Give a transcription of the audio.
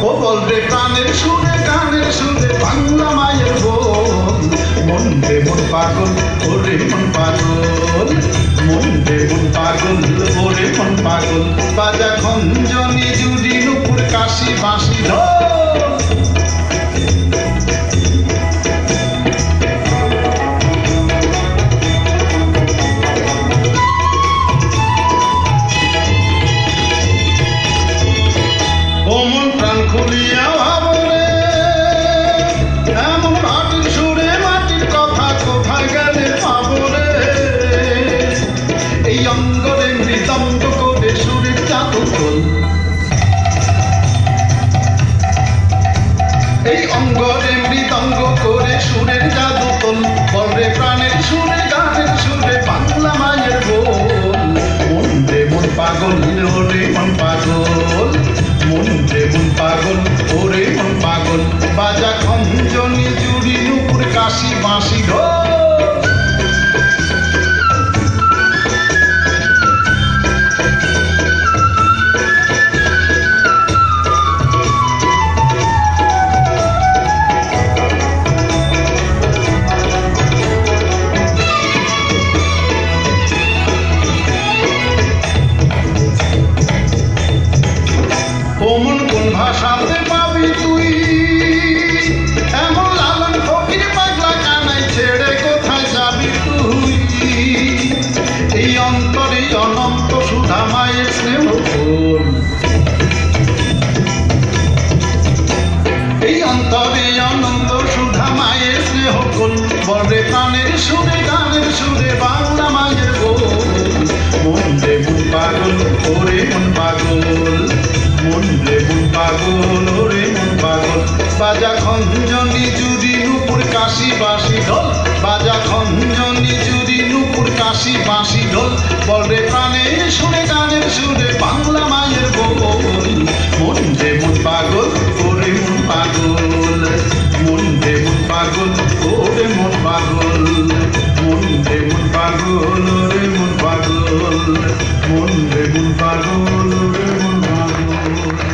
ও বলবে প্রাণের সুরে গানের সুরে বাংলা মায়ের বোন। মন রে মন পাগল ওরে মন পাগল, মন রে মন পাগল ওরে মন পাগল। বাজা খঞ্জনি জুড়ি নুপুর কাশি বাঁশি ঢোল। খুলিয়া ভাবরে এমন মাটির সুরে মাটির কথা কোথায় গেলে পাবরে। এই অঙ্গরে মৃদঙ্গ করে সুরের জাদু তোল, এই অঙ্গরে মৃদঙ্গ করে সুরের জাদু তোল। বলরে প্রাণের সুরে গানের সুরে বাংলা মায়ের বোন। মন রে মন পাগল ওরে মন পাগল, মন রে মন পাগল ওরে মন পাগল। বাজা খঞ্জনি জুড়ি নুপুর কাশি বাঁশি ঢোল। ওমন কোন ভাষাতে পাবি তুই এমন লালন ফকির পাগলা কানাই ছেড়ে কোথায় যাবি তুই। এই অন্তরে অনন্ত সুধা মায়ের স্নেহ ফুল, এই অন্তরে অনন্ত সুধা মায়ের স্নেহ ফুল। বলরে প্রাণের সুরে গানের সুরে বাংলা মায়ের বোন। মন রে মন পাগল ওরে মন পাগল, মন রে মন পাগল ওরে মন পাগল। বাজা খঞ্জনি জুড়ি নুপুর কাশি বাঁশি ঢোল, বাজা খঞ্জনি জুড়ি নুপুর কাশি বাঁশি ঢোল। বলরে প্রাণের সুরে গানের সুরে বাংলা মায়ের বোন। মন রে মন পাগল ওরে মন পাগল, মন রে মন পাগল ওরে মন পাগল, মন রে মন পাগল।